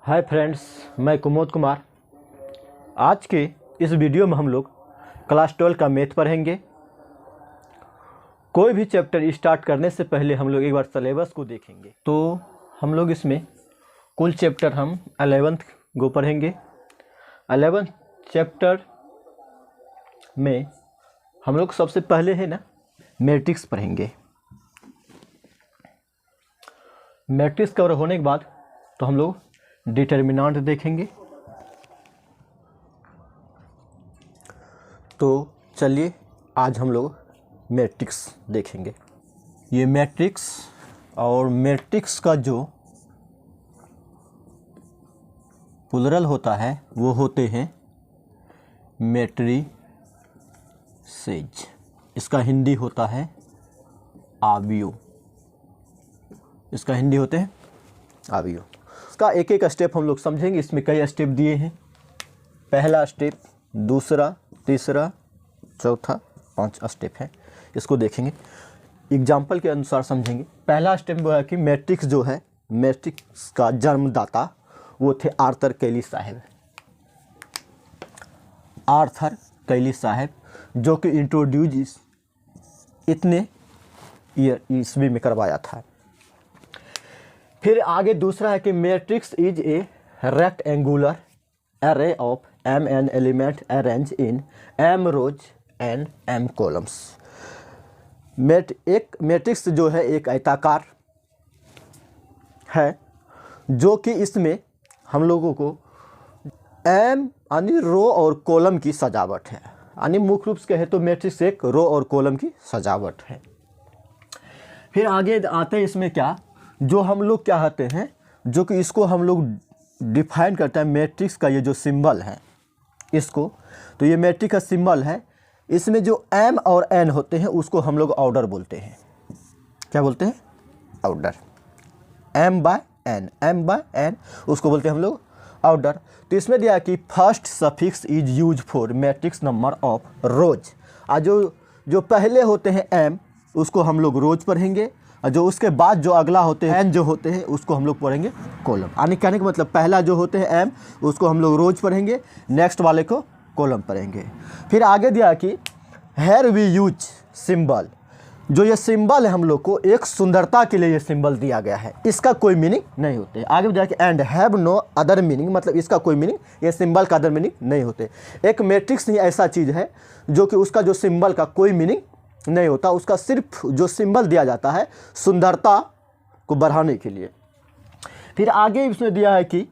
Hi friends, मैं कुमोद कुमार। आज के इस वीडियो में हम लोग क्लास 12 का मैथ पढ़ेंगे। कोई भी चैप्टर स्टार्ट करने से पहले हम लोग एक बार सिलेबस को देखेंगे। तो हम लोग इसमें कुल चैप्टर हम 11th को पढ़ेंगे। 11th चैप्टर में हम लोग सबसे पहले है ना मैट्रिक्स पढ़ेंगे। मैट्रिक्स कवर होने के बाद तो हम लोग डिटर्मिनेंट देखेंगे। तो चलिए आज हम लोग मैट्रिक्स देखेंगे। ये मैट्रिक्स और मैट्रिक्स का जो प्लुरल होता है वो होते हैं मैट्रिसेज। इसका हिंदी होता है आव्यूह। इसका हिंदी होते हैं आव्यूह। इसका एक एक स्टेप हम लोग समझेंगे। इसमें कई स्टेप दिए हैं। पहला स्टेप, दूसरा, तीसरा, चौथा, 5 स्टेप है। इसको देखेंगे, एग्जाम्पल के अनुसार समझेंगे। पहला स्टेप वो है कि मैट्रिक्स जो है, मैट्रिक्स का जन्मदाता वो थे आर्थर कैली साहब। आर्थर कैली साहब जो कि इंट्रोड्यूस इतने ईस्वी में करवाया था। फिर आगे दूसरा है कि matrix is a rectangular array of mn element arranged in m rows and m columns। एक मैट्रिक्स जो है एक आयताकार है जो कि इसमें हम लोगों को m यानी रो और कॉलम की सजावट है। यानी मुख्य रूप से कहे तो मैट्रिक्स एक रो और कॉलम की सजावट है। फिर आगे आते हैं इसमें क्या, जो हम लोग क्या कहते हैं, जो कि इसको हम लोग डिफाइन करते हैं मैट्रिक्स का ये जो सिंबल है इसको। तो ये मैट्रिक्स का सिंबल है। इसमें जो m और n होते हैं उसको हम लोग ऑर्डर बोलते हैं। क्या बोलते हैं? ऑर्डर। m बाय n उसको बोलते हैं हम लोग ऑर्डर। तो इसमें दिया कि first suffix is use for matrix number of रोज। जो पहले होते हैं m उसको हम लोग रोज पढ़ेंगे, और जो उसके बाद जो अगला होते हैं n जो होते हैं उसको हम लोग पढ़ेंगे कॉलम। यानी कहने का मतलब पहला जो होते हैं m उसको हम लोग रोज पढ़ेंगे, नेक्स्ट वाले को कॉलम पढ़ेंगे। फिर आगे दिया कि हेयर वी यूज सिंबल। जो ये सिंबल है हम लोग को एक सुंदरता के लिए ये सिंबल दिया गया है, इसका कोई मीनिंग नहीं होते। आगे दिया कि and have no other meaning, मतलब इसका कोई मीनिंग, ये सिंबल का अदर मीनिंग नहीं होते। एक मैट्रिक्स ही ऐसा चीज़ है जो कि उसका जो सिंबल का कोई मीनिंग नहीं होता, उसका सिर्फ जो सिंबल दिया जाता है सुंदरता को बढ़ाने के लिए। फिर आगे इसमें दिया है कि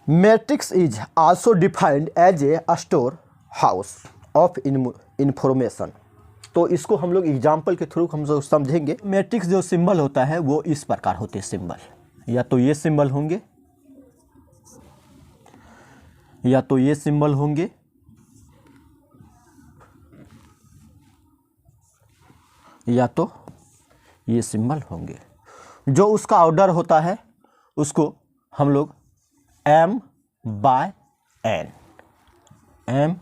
matrix is also defined as a store house of information. तो इसको हम लोग एग्जाम्पल के थ्रू हम लोग समझेंगे। मैट्रिक्स जो सिंबल होता है वो इस प्रकार होते हैं सिंबल, या तो ये सिंबल होंगे, या तो ये सिंबल होंगे, या तो ये सिंबल होंगे। जो उसका ऑर्डर होता है उसको हम लोग m बाय n, m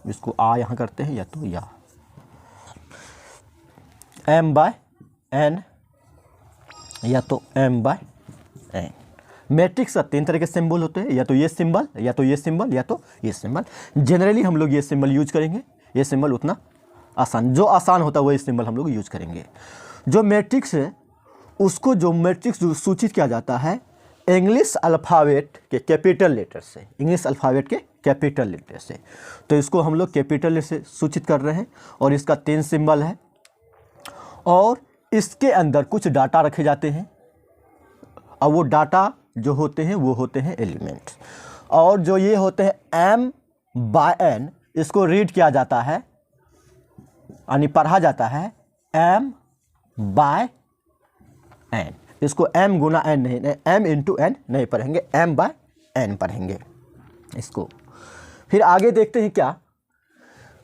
इसको आ यहाँ करते हैं, या तो या m बाय n, या तो m बाय n। मैट्रिक्स का 3 तरह के सिंबल होते हैं, या तो ये सिंबल, या तो ये सिंबल, या तो ये सिंबल। जनरली हम लोग ये सिंबल यूज करेंगे। ये सिंबल उतना आसान, जो आसान होता है वही सिंबल हम लोग यूज करेंगे। जो मैट्रिक्स है उसको, जो मैट्रिक्स जो सूचित किया जाता है इंग्लिश अल्फ़ाबेट के कैपिटल लेटर से, इंग्लिश अल्फ़ाबेट के कैपिटल लेटर से। तो इसको हम लोग कैपिटल से सूचित कर रहे हैं, और इसका 3 सिंबल है, और इसके अंदर कुछ डाटा रखे जाते हैं, और वो डाटा जो होते हैं वो होते हैं एलिमेंट। और जो ये होते हैं m बाय n, इसको रीड किया जाता है यानी पढ़ा जाता है m बाय n। इसको m गुना n नहीं, m इंटू n नहीं पढ़ेंगे, m बाय n पढ़ेंगे इसको। फिर आगे देखते हैं क्या,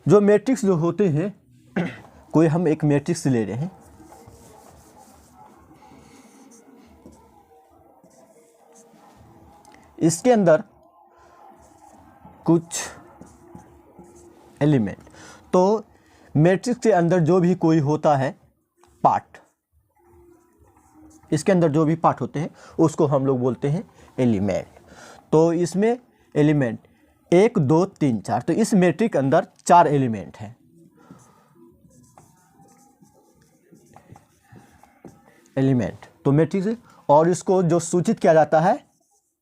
जो मैट्रिक्स जो होते हैं कोई हम एक मैट्रिक्स ले रहे हैं, इसके अंदर कुछ एलिमेंट, तो मैट्रिक्स के अंदर जो भी कोई होता है पार्ट, इसके अंदर जो भी पार्ट होते हैं उसको हम लोग बोलते हैं एलिमेंट। तो इसमें एलिमेंट 1 2 3 4, तो इस मैट्रिक्स के अंदर 4 एलिमेंट हैं। एलिमेंट तो मैट्रिक्स, और इसको जो सूचित किया जाता है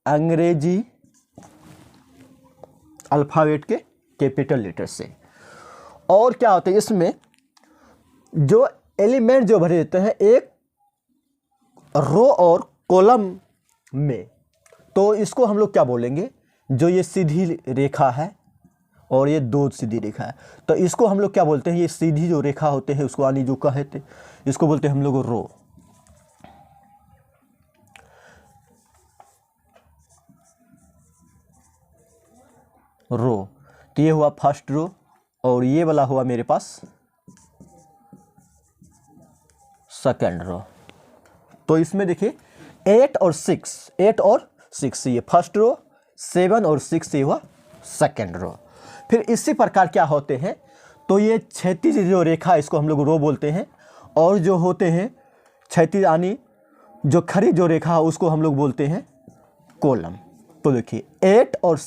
अंग्रेजी अल्फ़ाबेट के कैपिटल लेटर से। और क्या होता है इसमें जो एलिमेंट जो भरे देते हैं एक रो और कॉलम में, तो इसको हम लोग क्या बोलेंगे, जो ये सीधी रेखा है और ये 2 सीधी रेखा है, तो इसको हम लोग क्या बोलते हैं, ये सीधी जो रेखा होते हैं उसको यानी जो कहते इसको बोलते हैं हम लोग रो। रो तो ये हुआ फर्स्ट रो, और ये वाला हुआ मेरे पास सेकंड रो। तो इसमें देखिए 8 और 6 ये फर्स्ट रो, 7 और 6 ये हुआ सेकंड रो। फिर इसी प्रकार क्या होते हैं, तो ये क्षैतिज जो रेखा इसको हम लोग रो बोलते हैं, और जो होते हैं क्षैतिज यानी जो खड़ी जो रेखा उसको हम लोग बोलते हैं कॉलम। तो देखिए 8 और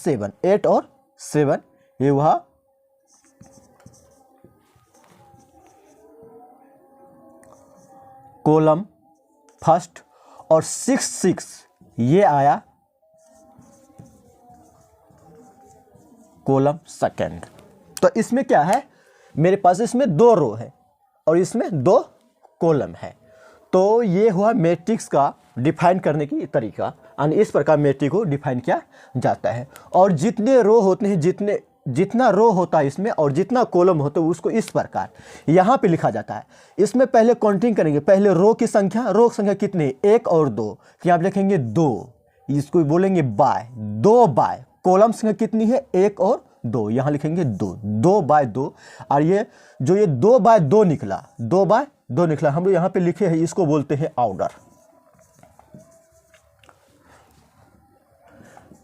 7 ये हुआ कॉलम फर्स्ट, और 6 ये आया कॉलम सेकंड। तो इसमें क्या है, मेरे पास इसमें 2 रो है और इसमें 2 कॉलम है। तो ये हुआ मैट्रिक्स का डिफाइन करने की तरीका, यानी इस प्रकार मैट्रिक्स को डिफाइन किया जाता है। और जितने रो होते हैं, जितना रो होता है इसमें और जितना कॉलम होता है उसको इस प्रकार यहाँ पे लिखा जाता है। इसमें पहले काउंटिंग करेंगे, पहले रो की संख्या कितनी, 1 और 2, यहाँ पे लिखेंगे 2, इसको बोलेंगे बाय, 2 बाय। कॉलम संख्या कितनी है, 1 और 2, यहाँ लिखेंगे 2 बाय 2। और ये जो ये 2 बाय 2 निकला, 2 बाय 2 निकला, हम लोग यहाँ पे लिखे हैं, इसको बोलते हैं ऑर्डर।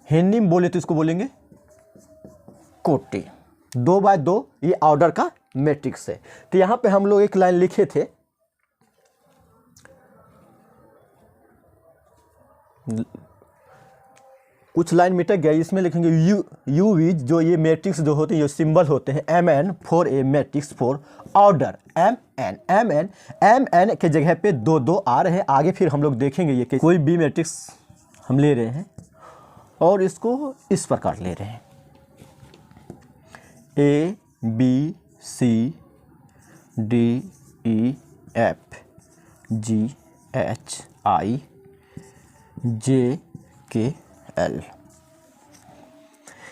हिंदी में बोले तो इसको बोलेंगे कोटि। 2 बाय 2 ये ऑर्डर का मैट्रिक्स है। तो यहाँ पे हम लोग एक लाइन लिखे थे, कुछ लाइन मिट गया, इसमें लिखेंगे यू विज, जो ये मैट्रिक्स जो होते हैं, जो सिंबल होते हैं MN for a matrix for order MN के जगह पे 2 आ रहे हैं। आगे फिर हम लोग देखेंगे ये कि कोई भी मैट्रिक्स हम ले रहे हैं और इसको इस प्रकार ले रहे हैं, ABCDEFGHIJKL।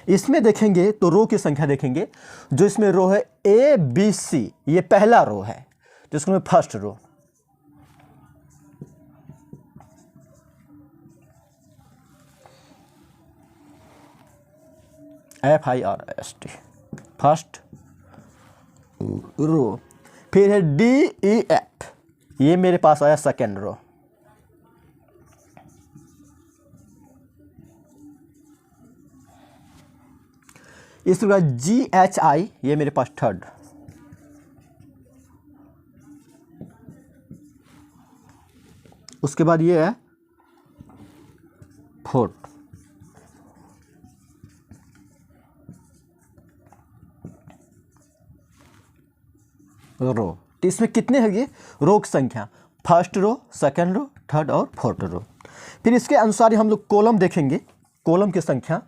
इसमें देखेंगे तो रो की संख्या देखेंगे, जो इसमें रो है ABC, ये पहला रो है, तो इसको first row. FIRST first row. फिर है DEF, ये मेरे पास आया सेकेंड रो। इसके बाद GHI, ये मेरे पास थर्ड। उसके बाद ये है फोर्थ। रो। तो इसमें कितने हैं ये रो की संख्या, first row, second row, third और फोर्थ रो। फिर इसके अनुसार हम लोग कॉलम देखेंगे, कॉलम की संख्या।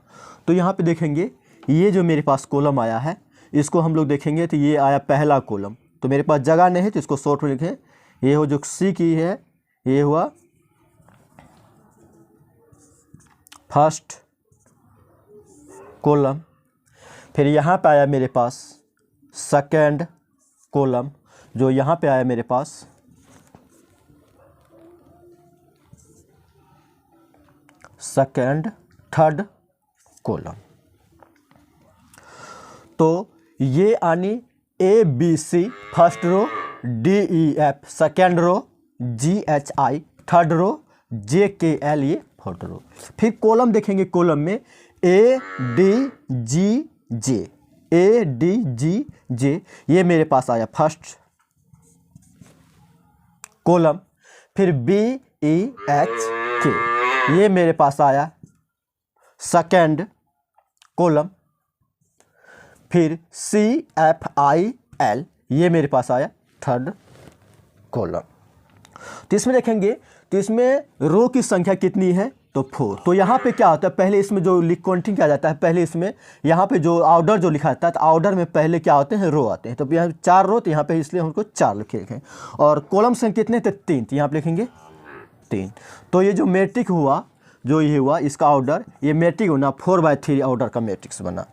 तो यहाँ पे देखेंगे ये जो मेरे पास कॉलम आया है, इसको हम लोग देखेंगे तो ये आया पहला कॉलम। तो मेरे पास जगह नहीं है तो इसको शॉर्ट में लिखें, ये हो जो C की है, ये हुआ फर्स्ट कॉलम। फिर यहाँ पे आया मेरे पास सेकंड कॉलम, जो यहाँ पे आया मेरे पास सेकंड थर्ड कॉलम। तो ये आनी ABC first row, DEF second row, GHI third row, JKL ये फोर्थ रो। फिर कॉलम देखेंगे, कॉलम में ADGJ ये मेरे पास आया फर्स्ट कॉलम। फिर के, ये मेरे पास आया सेकेंड कॉलम। फिर CFIL, ये मेरे पास आया थर्ड कॉलम। तो इसमें देखेंगे तो इसमें रो की संख्या कितनी है, तो 4। तो यहाँ पे क्या होता है, पहले इसमें जो काउंटिंग किया जाता है, पहले इसमें यहाँ पे जो ऑर्डर जो लिखा जाता है, तो ऑर्डर में पहले क्या होते हैं, रो आते हैं। तो यहाँ 4 रो, तो यहाँ पे इसलिए हमको 4 लिखे। और कॉलम संख्या कितने थे, 3, तो यहाँ पे लिखेंगे 3। तो ये जो मैट्रिक्स हुआ, जो ये हुआ इसका ऑर्डर, ये मैट्रिक्स होना 4/3 ऑर्डर का मैट्रिक्स बना।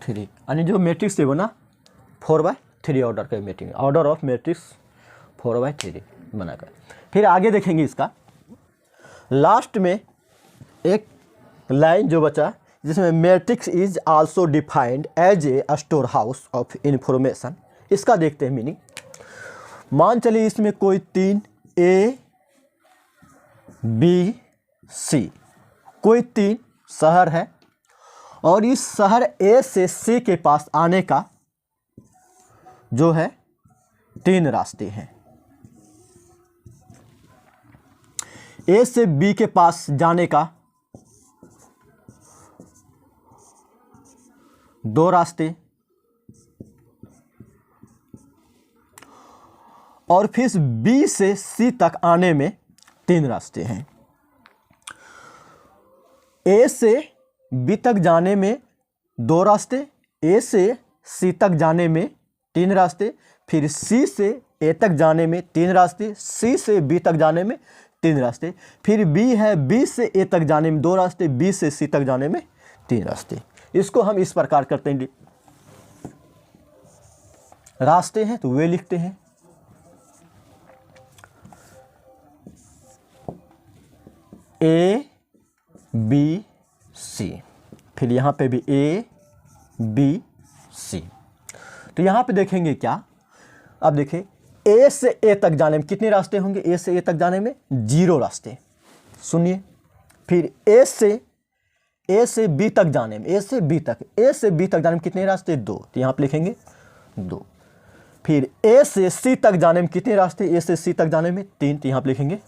थ्री यानी जो मैट्रिक्स है वो ना 4/3 ऑर्डर का मैट्रिक्स, ऑर्डर ऑफ मैट्रिक्स 4/3 बनाकर। फिर आगे देखेंगे इसका लास्ट में एक लाइन जो बचा, जिसमें matrix is also defined as a store house of information. इसका देखते हैं मीनिंग। मान चलिए इसमें कोई 3 ABC, कोई 3 शहर है, और इस शहर A से C के पास आने का जो है 3 रास्ते हैं। A से B के पास जाने का 2 रास्ते, और फिर B से C तक आने में 3 रास्ते हैं। A से B तक जाने में 2 रास्ते, A से C तक जाने में 3 रास्ते, फिर C से A तक जाने में 3 रास्ते, C से B तक जाने में 3 रास्ते, फिर B है, B से A तक जाने में 2 रास्ते, B से C तक जाने में 3 रास्ते। इसको हम इस प्रकार करते हैं, रास्ते हैं तो वे लिखते हैं ABC, फिर यहाँ पे भी ABC। तो यहाँ पे देखेंगे क्या, अब देखें A से A तक जाने में कितने रास्ते होंगे, A से A तक जाने में 0 रास्ते। सुनिए, फिर A से B तक जाने में, A से B तक जाने में कितने रास्ते, 2, तो यहाँ पे लिखेंगे 2। फिर A से C तक जाने में कितने रास्ते, A से C तक जाने में 3, तो यहाँ पे लिखेंगे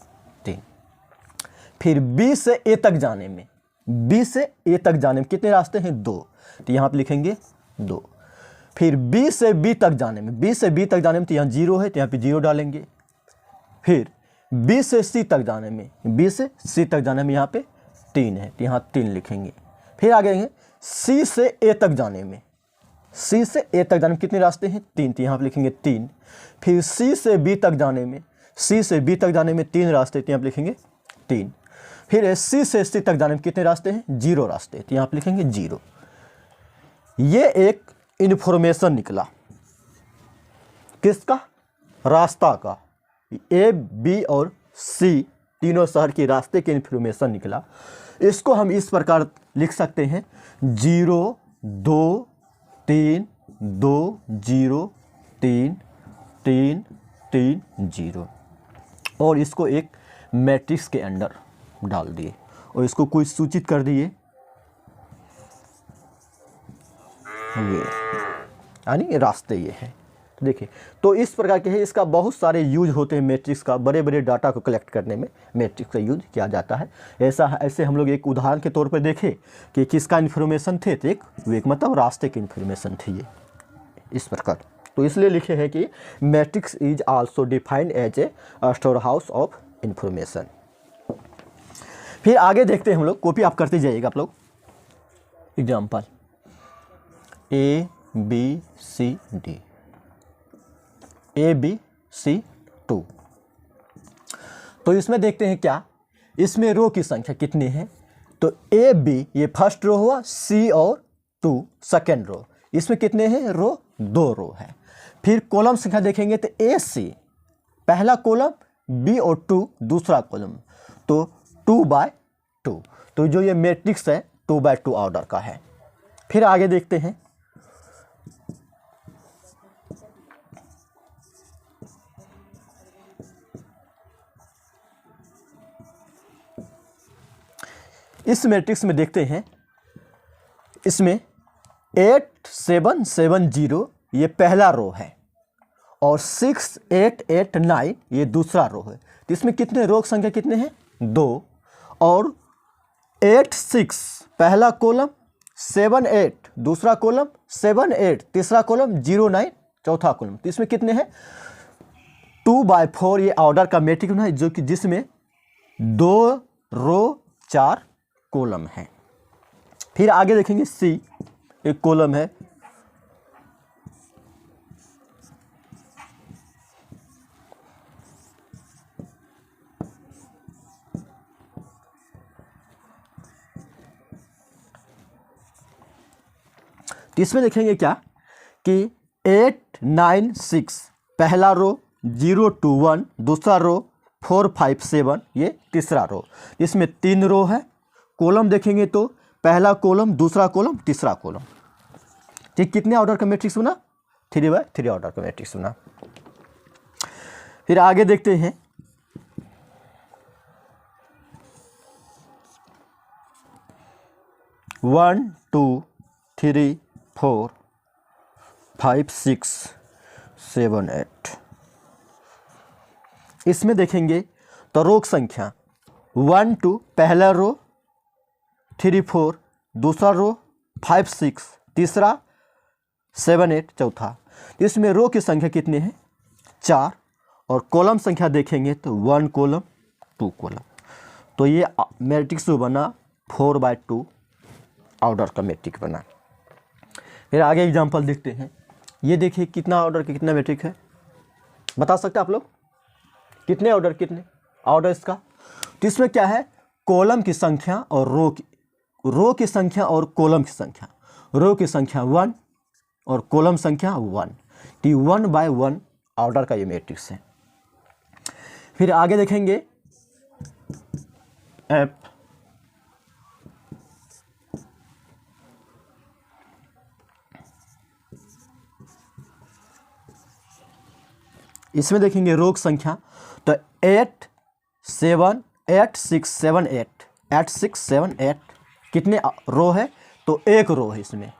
3। फिर B से A तक जाने में, B से A तक जाने में कितने रास्ते हैं, 2, तो यहाँ पे लिखेंगे 2। फिर B से B तक जाने में, B से B तक जाने में तो यहाँ 0 है, तो यहाँ पे 0 डालेंगे। फिर B से C तक जाने में, B से C तक जाने में यहाँ पे 3 है, तो यहाँ 3 लिखेंगे। फिर आगे हैं C से A तक जाने में, C से A तक जाने में कितने रास्ते हैं, 3, तो यहाँ पे लिखेंगे 3। फिर C से B तक जाने में, C से B तक जाने में 3 रास्ते, तो यहाँ पे लिखेंगे 3। फिर C से C तक जाने में कितने रास्ते हैं, 0 रास्ते, तो यहाँ पे लिखेंगे 0। ये एक इन्फॉर्मेशन निकला, किसका, रास्ता का। A, B और C तीनों शहर के रास्ते के इन्फॉर्मेशन निकला। इसको हम इस प्रकार लिख सकते हैं 0 2 3 2 0 3 3 3 0, और इसको एक मैट्रिक्स के अंदर डाल दिए और इसको कोई सूचित कर दिए, यानी रास्ते ये हैं। तो देखिए, तो इस प्रकार के है, इसका बहुत सारे यूज होते हैं मैट्रिक्स का, बड़े बड़े डाटा को कलेक्ट करने में मैट्रिक्स का यूज किया जाता है। ऐसे हम लोग एक उदाहरण के तौर पर देखें कि किसका इन्फॉर्मेशन थे, तो एक मतलब रास्ते की इन्फॉर्मेशन थी ये, इस प्रकार। तो इसलिए लिखे हैं कि matrix is also defined as a store house of information. फिर आगे देखते हैं हम लोग, कॉपी आप करते जाइएगा आप लोग। Example ABCD, ABC2। तो इसमें देखते हैं क्या, इसमें रो की संख्या कितनी है, तो AB ये फर्स्ट रो हुआ, C और 2 सेकेंड रो, इसमें कितने हैं रो, 2 रो है। फिर कॉलम संख्या देखेंगे तो AC पहला कॉलम, B और 2 दूसरा कॉलम, तो 2/2। तो जो ये मैट्रिक्स है 2/2 ऑर्डर का है। फिर आगे देखते हैं, इस मैट्रिक्स में देखते हैं, इसमें 8 7 7 0 ये पहला रो है और 6 8 8 9 ये दूसरा रो है। तो इसमें कितने रो की संख्या कितने हैं? 2। और 8 6 पहला कॉलम, 7 8 दूसरा कॉलम, 7 8 तीसरा कॉलम, 0 9 चौथा कॉलम। तो इसमें कितने हैं? 2/4 ये ऑर्डर का मैट्रिक्स है, जो कि जिसमें 2 रो 4 कॉलम है। फिर आगे देखेंगे सी, एक कॉलम है, तो इसमें देखेंगे क्या कि 8 9 6 पहला रो, 0 2 1 दूसरा रो, 4 5 7 ये तीसरा रो। इसमें 3 रो है। कॉलम देखेंगे तो पहला कॉलम, दूसरा कॉलम, तीसरा कॉलम। ठीक, कितने ऑर्डर का मैट्रिक्स बना? 3/3 ऑर्डर का मैट्रिक्स बना। फिर आगे देखते हैं, वन 2 3 4 5 6 7 8। इसमें देखेंगे तो रो की संख्या 1 2 पहला रो, 3 4 दूसरा रो, 5 6 तीसरा, 7 8 चौथा। इसमें रो की संख्या कितनी है? 4। और कॉलम संख्या देखेंगे तो 1 कॉलम 2 कॉलम। तो ये मैट्रिक्स जो बना 4/2 ऑर्डर का मैट्रिक्स बना। फिर आगे एग्जांपल देखते हैं। ये देखिए कितना ऑर्डर का कितना मैट्रिक्स है, बता सकते हैं आप लोग? कितने ऑर्डर, कितने ऑर्डर इसका? तो इसमें क्या है? कॉलम की संख्या और रो की संख्या और कॉलम की संख्या। रो की संख्या 1 और कॉलम संख्या 1। तो 1/1 ऑर्डर का ये मैट्रिक्स है। फिर आगे देखेंगे एफ, इसमें देखेंगे रो की संख्या तो 8 7 8 6 7 8 8 6 7 8 कितने रो है? तो एक रो है इसमें।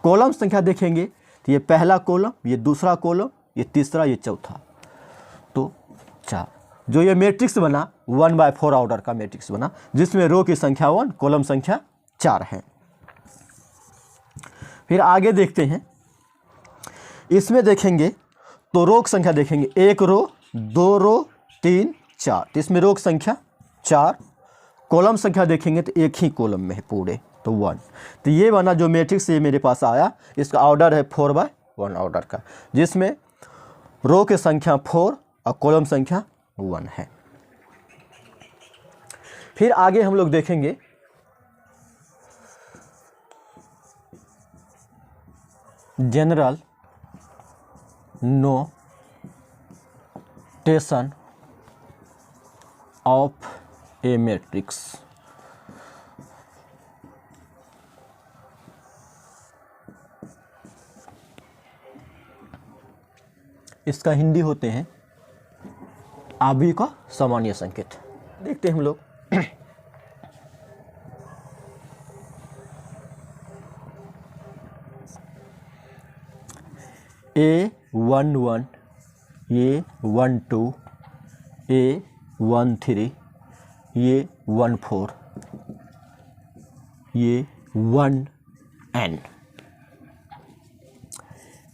कॉलम संख्या देखेंगे तो ये पहला कॉलम, ये दूसरा कॉलम, ये तीसरा, ये चौथा, तो 4। जो ये मैट्रिक्स बना 1/4 ऑर्डर का मैट्रिक्स बना, जिसमें रो की संख्या 1, कॉलम संख्या 4 है। फिर आगे देखते हैं, इसमें देखेंगे तो रो की संख्या देखेंगे 1 रो, 2 रो, 3 4। तो इसमें रो की संख्या 4। कॉलम संख्या देखेंगे तो एक ही कॉलम में है पूरे, तो 1। तो ये बना जो मैट्रिक्स ये मेरे पास आया, इसका ऑर्डर है 4/1 ऑर्डर का, जिसमें रो की संख्या 4 और कॉलम संख्या 1 है। फिर आगे हम लोग देखेंगे general notation of A matrix. इसका हिंदी होते हैं आवी का सामान्य संकेत। देखते हैं हम लोग A11, A12, A13, A14, A1N,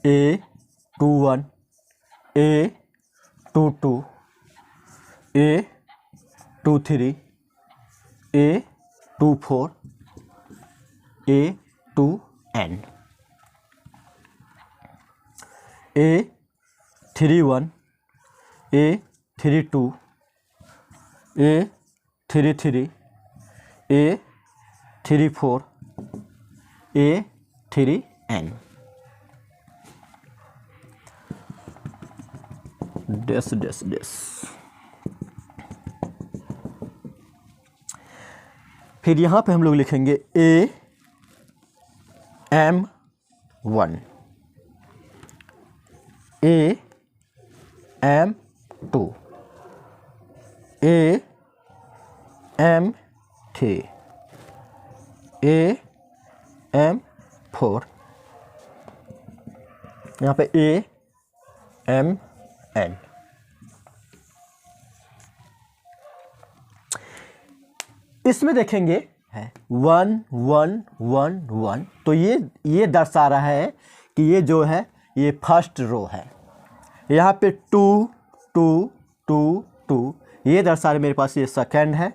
A21, A22, A23, A24, A2N, A31, A32, A33, A34, A3N। Dash dash dash. फिर यहाँ पे हम लोग लिखेंगे AM1, AM2, AM3, M3 AM4, यहाँ पे AMN। इसमें देखेंगे है 1 1 1 1, तो ये दर्शा रहा है कि ये जो है ये फर्स्ट रो है। यहाँ पे 2 2 2 2, ये दर्शा रहा है मेरे पास ये सेकंड है।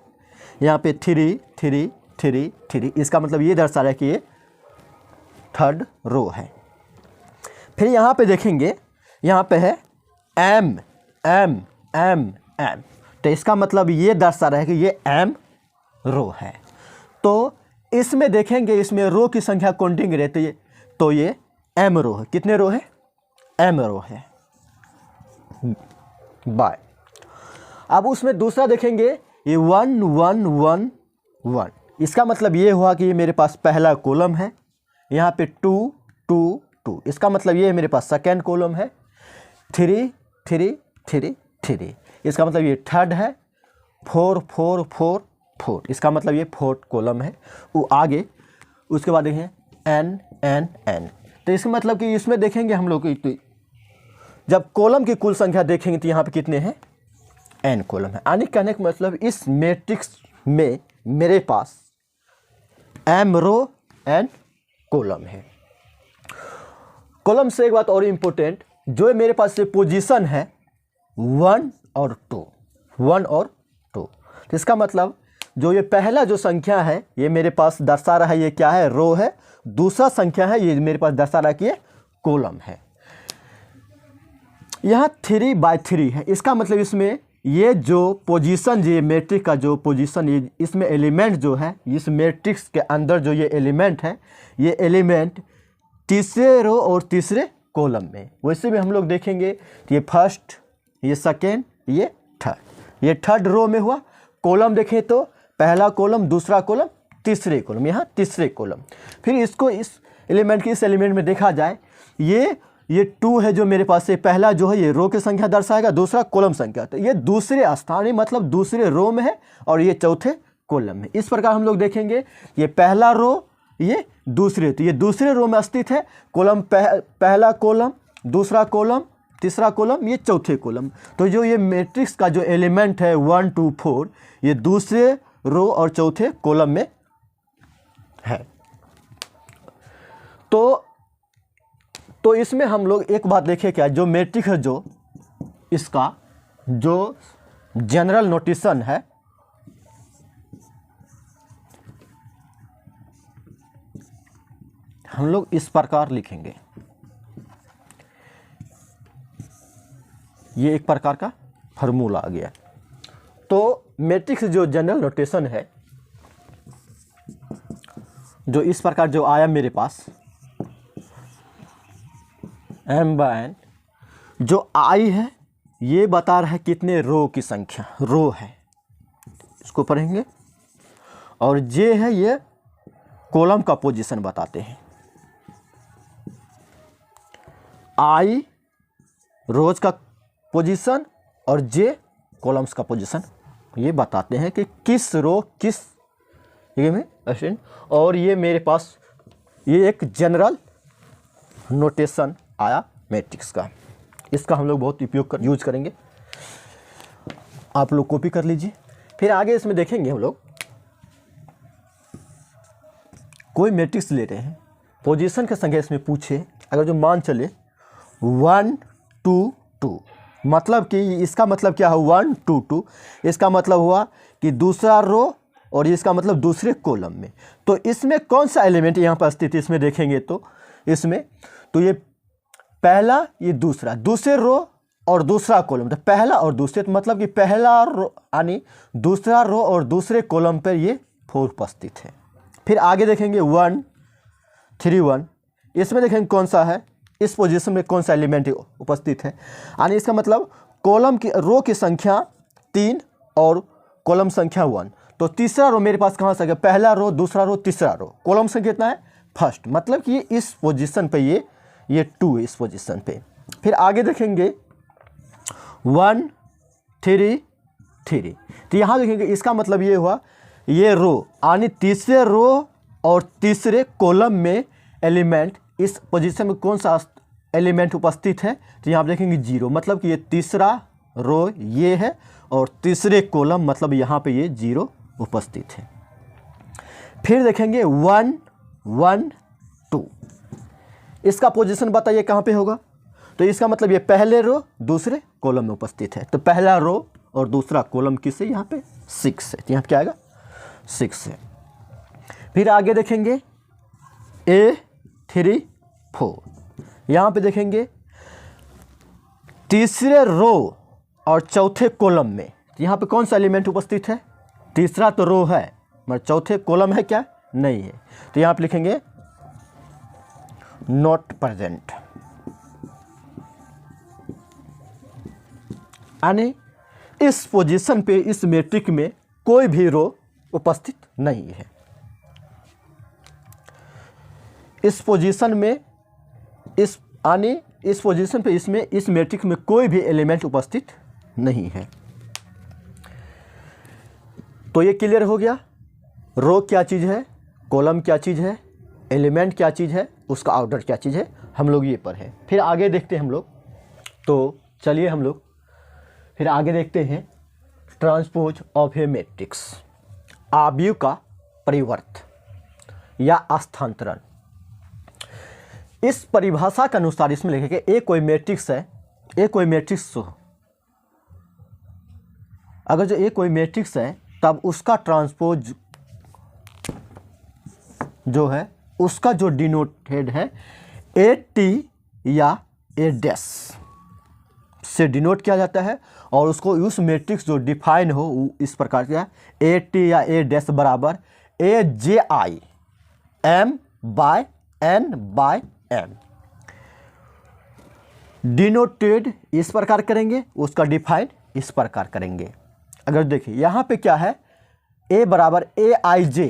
यहाँ पे 3 3 3 3, इसका मतलब ये दर्शा रहा है कि ये थर्ड रो है। फिर यहाँ पे देखेंगे, यहाँ पे है M M M M, तो इसका मतलब ये दर्शा रहा है कि ये M रो है। तो इसमें देखेंगे, इसमें रो की संख्या काउंटिंग रहती है, तो ये M रो है। कितने रो है? M रो है बाय। अब उसमें दूसरा देखेंगे, ये 1 1 1 1, इसका मतलब ये हुआ कि ये मेरे पास पहला कॉलम है। यहाँ पे 2 2 2, इसका मतलब ये मेरे पास सेकेंड कॉलम है। 3 3 3 3, इसका मतलब ये थर्ड है। 4 4 4 4, इसका मतलब ये फोर्थ कॉलम है। वो आगे उसके बाद देखें N N N, तो इसका मतलब कि इसमें देखेंगे हम लोग तो जब कॉलम की कुल संख्या देखेंगे तो यहाँ पे कितने हैं? N कॉलम है। यानी कहने का मतलब इस मैट्रिक्स में मेरे पास M रो N कॉलम है। कॉलम से एक बात और इम्पोर्टेंट, जो मेरे पास ये पोजीशन है 1 और 2, 1 और 2, तो इसका मतलब जो ये पहला जो संख्या है ये मेरे पास दर्शा रहा है ये क्या है? रो है। दूसरा संख्या है ये मेरे पास दर्शा रहा है कि ये कॉलम है। यहाँ 3/3 है, इसका मतलब इसमें ये जो पोजीशन, ये मैट्रिक्स का जो पोजीशन, ये इसमें एलिमेंट जो है, इस मैट्रिक्स के अंदर जो ये एलिमेंट है, ये एलिमेंट तीसरे रो और तीसरे कॉलम में। वैसे भी हम लोग देखेंगे तो ये फर्स्ट, ये सेकेंड, ये थर्ड, ये थर्ड रो में हुआ। कॉलम देखें तो पहला कॉलम, दूसरा कॉलम, तीसरे कॉलम, यहाँ तीसरे कॉलम। फिर इसको इस एलिमेंट की इस एलिमेंट में देखा जाए, ये 2 है जो मेरे पास से पहला जो है ये रो की संख्या दर्शाएगा, दूसरा कॉलम संख्या, तो ये दूसरे स्थान मतलब दूसरे रो में है और ये चौथे कॉलम में। इस प्रकार हम लोग देखेंगे ये पहला रो, ये दूसरे, तो ये दूसरे रो में स्थित है। कॉलम पहला कॉलम, दूसरा कॉलम, तीसरा कॉलम, ये चौथे कॉलम। तो जो ये मैट्रिक्स का जो एलिमेंट है 1 2 4, ये दूसरे रो और चौथे कॉलम में है। तो इसमें हम लोग एक बात देखें, क्या जो मैट्रिक्स है, जो इसका जो जनरल नोटेशन है, हम लोग इस प्रकार लिखेंगे। ये एक प्रकार का फार्मूला आ गया। तो मैट्रिक्स जो जनरल नोटेशन है, जो इस प्रकार जो आया मेरे पास M/N, जो I है ये बता रहा है कितने रो की संख्या, रो है, इसको पढ़ेंगे। और J है ये कॉलम का पोजीशन बताते हैं। I रोज का पोजीशन और J कॉलम्स का पोजीशन ये बताते हैं कि किस रो किस ये में असेंट। और ये मेरे पास ये एक जनरल नोटेशन आया मैट्रिक्स का, इसका हम लोग बहुत उपयोग यूज करेंगे। आप लोग कॉपी कर लीजिए। फिर आगे इसमें देखेंगे हम लोग, कोई मैट्रिक्स ले रहे हैं, पोजीशन का संख्या इसमें पूछे, अगर जो मान चले 1 2 2, मतलब कि इसका मतलब क्या है 1 2 2, इसका मतलब हुआ कि दूसरा रो और इसका मतलब दूसरे कॉलम में। तो इसमें कौन सा एलिमेंट यहाँ पर स्थित है, इसमें देखेंगे तो इसमें तो ये पहला, ये दूसरा, दूसरे रो और दूसरा कॉलम, तो पहला और दूसरे, तो मतलब कि पहला रो यानी दूसरा रो और दूसरे कॉलम पर ये 4 उपस्थित है। फिर आगे देखेंगे 1 3 1, इसमें देखेंगे कौन सा है, इस पोजीशन में कौन सा एलिमेंट उपस्थित है, यानी इसका मतलब कॉलम की रो की संख्या 3 और कॉलम संख्या 1। तो तीसरा रो मेरे पास कहाँ से गया, पहला रो, दूसरा रो, तीसरा रो, कॉलम संख्या कितना है फर्स्ट, मतलब कि इस पोजीशन पे ये 2 है इस पोजीशन पे। फिर आगे देखेंगे 1 3 3। तो यहाँ देखेंगे इसका मतलब ये हुआ, ये रो यानी तीसरे रो और तीसरे कॉलम में एलिमेंट, इस पोजीशन में कौन सा एलिमेंट उपस्थित है, तो यहाँ आप देखेंगे 0, मतलब कि ये तीसरा रो ये है और तीसरे कॉलम मतलब यहाँ पे ये 0 उपस्थित है। फिर देखेंगे 1 1 2, इसका पोजीशन बताइए कहाँ पे होगा, तो इसका मतलब ये पहले रो दूसरे कॉलम में उपस्थित है। तो पहला रो और दूसरा कॉलम किससे, यहाँ पे 6 है, तो यहाँ पे क्या आएगा 6 है। फिर आगे देखेंगे A 3 4, यहाँ पे देखेंगे तीसरे रो और चौथे कॉलम में, तो यहाँ पे कौन सा एलिमेंट उपस्थित है, तीसरा तो रो है मगर चौथे कॉलम है क्या, नहीं है, तो यहाँ पे लिखेंगे नॉट प्रेजेंट, यानी इस पोजीशन पे इस मैट्रिक्स में कोई भी रो उपस्थित नहीं है। इस पोजीशन में इस यानी इस पोजीशन पे इसमें इस मैट्रिक्स में कोई भी एलिमेंट उपस्थित नहीं है। तो ये क्लियर हो गया, रो क्या चीज़ है, कॉलम क्या चीज़ है, एलिमेंट क्या चीज़ है, उसका ऑर्डर क्या चीज़ है, हम लोग ये पर है। फिर आगे देखते हैं हम लोग, तो चलिए हम लोग फिर आगे देखते हैं ट्रांसपोज ऑफ ए मैट्रिक्स, आव्यूह का परिवर्त या स्थानांतरण। इस परिभाषा के अनुसार इसमें लिखेंगे ए कोई मैट्रिक्स है, ए कोई मैट्रिक्स हो, अगर जो ए कोई मैट्रिक्स है तब उसका ट्रांसपोज जो है उसका जो डिनोटेड है ए टी या ए डैश से डिनोट किया जाता है, और उसको उस मैट्रिक्स जो डिफाइन हो इस प्रकार का ए टी या ए डैश बराबर A J I M by N by M. Denoted इस प्रकार करेंगे, उसका डिफाइन इस प्रकार करेंगे। अगर देखिए यहाँ पे क्या है, ए बराबर ए आई जे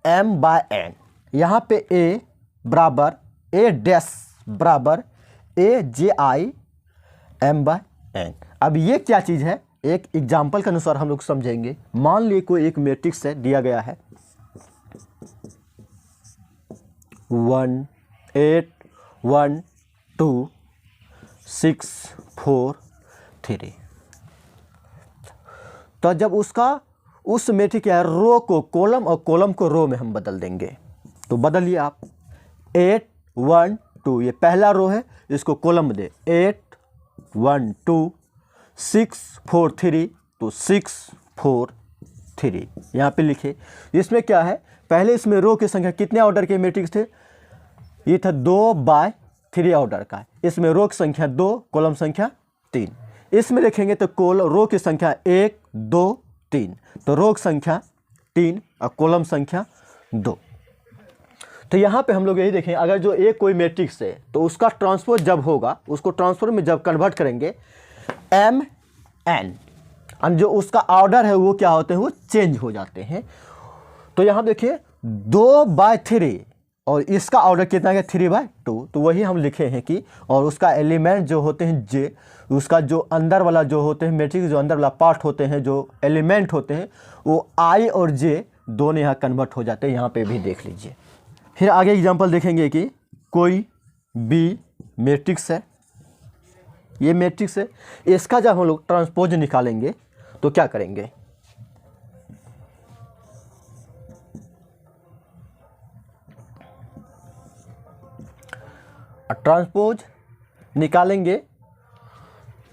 एम बाय एन, यहाँ पे ए बराबर ए डैश बराबर A J I M by N. अब ये क्या चीज़ है, एक एग्जाम्पल के अनुसार हम लोग समझेंगे। मान लीजिए कोई एक मैट्रिक्स है दिया गया है 1 8 1 2 6 4 3, तो जब उसका उस मैट्रिक्स क्या है, रो को कॉलम और कॉलम को रो में हम बदल देंगे। तो बदलिए आप 8 1 2, ये पहला रो है, इसको कॉलम में दे 8 1 2 6 4 3, तो 6 4 3 यहाँ पे लिखे। इसमें क्या है, पहले इसमें रो की संख्या कितने ऑर्डर के मैट्रिक्स थे, ये था 2/3 ऑर्डर का, इसमें रो की संख्या 2 कॉलम संख्या 3। इसमें लिखेंगे तो रो की संख्या 1 2 3, तो रो की संख्या 3 और कॉलम संख्या 2। तो यहाँ पे हम लोग यही देखें, अगर जो एक कोई मैट्रिक्स है तो उसका ट्रांसपोज जब होगा, उसको ट्रांसफॉर्म में जब कन्वर्ट करेंगे एम एन, और जो उसका ऑर्डर है वो क्या होते हैं, वो चेंज हो जाते हैं। तो यहाँ देखिए 2/3 और इसका ऑर्डर कितना है 3/2, तो वही हम लिखे हैं कि, और उसका एलिमेंट जो होते हैं जे, उसका जो अंदर वाला जो होते हैं मैट्रिक्स जो अंदर वाला पार्ट होते हैं, जो एलिमेंट होते हैं वो आई और जे दोनों यहाँ कन्वर्ट हो जाते हैं, यहाँ पे भी देख लीजिए। फिर आगे एग्जांपल देखेंगे कि कोई बी मैट्रिक्स है, ये मैट्रिक्स है, इसका जब हम लोग ट्रांसपोज निकालेंगे तो क्या करेंगे, ट्रांसपोज निकालेंगे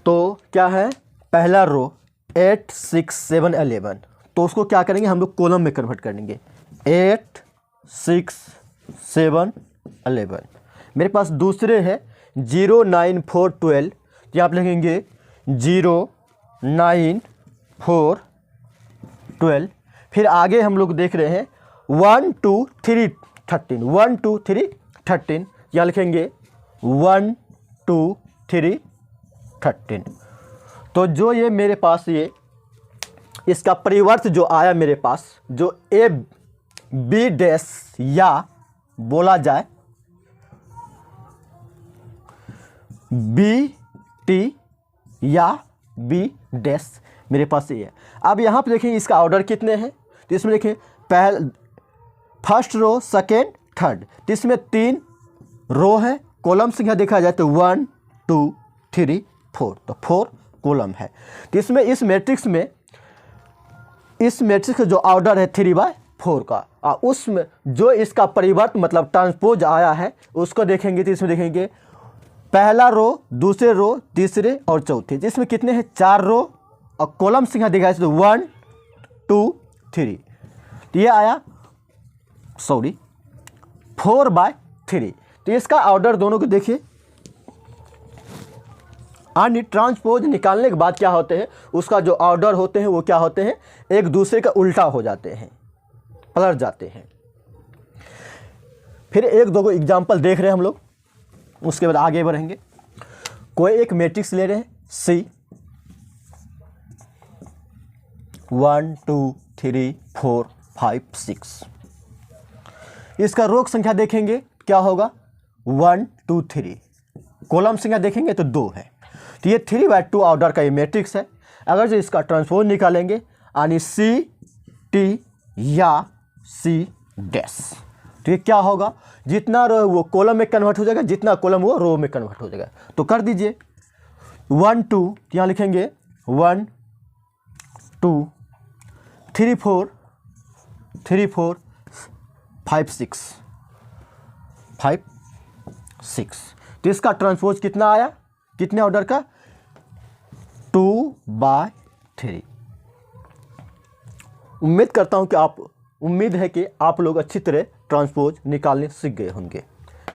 तो क्या है, पहला रो 8 6 7 11, तो उसको क्या करेंगे हम लोग कॉलम में कन्वर्ट करेंगे 8 6 7 11। मेरे पास दूसरे है 0 9 4 12, तो आप लिखेंगे 0 9 4 12। फिर आगे हम लोग देख रहे हैं 1 2 3 13, 1 2 3 13, यहाँ लिखेंगे 1 2 3 13। तो जो ये मेरे पास ये इसका परिवर्त जो आया मेरे पास, जो ए बी डैश या बोला जाए बी टी या बी डैश, मेरे पास ये है। अब यहाँ पे देखें इसका ऑर्डर कितने हैं, तो इसमें देखें फर्स्ट रो सेकेंड थर्ड, तो इसमें 3 रो है, कॉलम संख्या देखा जाए तो 1 2 3 4, तो 4 कॉलम है। तो इसमें इस मैट्रिक्स का जो ऑर्डर है 3/4 का, और उसमें जो इसका परिवर्त मतलब ट्रांसपोज आया है उसको देखेंगे, तो इसमें देखेंगे पहला रो, दूसरे रो, तीसरे और चौथे, जिसमें कितने हैं 4 रो, और कॉलम संख्या देखा जाए तो 1 2 3, तो ये आया 4/3। तो इसका ऑर्डर दोनों को देखिए, यानी ट्रांसपोज निकालने के बाद क्या होते हैं, उसका जो ऑर्डर होते हैं वो क्या होते हैं, एक दूसरे का उल्टा हो जाते हैं, पलट जाते हैं। फिर एक दो एग्जाम्पल देख रहे हैं हम लोग, उसके बाद आगे बढ़ेंगे। कोई एक मैट्रिक्स ले रहे हैं C 1 2 3 4 5 6, इसका रो संख्या देखेंगे क्या होगा 1 2 3, कॉलम संख्या देखेंगे तो 2 है। तो ये 3/2 ऑर्डर का ये मैट्रिक्स है। अगर जो इसका ट्रांसपोज निकालेंगे यानी CT या C डैश, तो ये क्या होगा, जितना रो वो कॉलम में कन्वर्ट हो जाएगा, जितना कॉलम वो रो में कन्वर्ट हो जाएगा। तो कर दीजिए 1 2, यहाँ लिखेंगे 1 2 3 4 5 6। तो इसका ट्रांसपोज कितना आया, कितने ऑर्डर का 2/3। उम्मीद है कि आप लोग अच्छी तरह ट्रांसपोज निकालने सीख गए होंगे।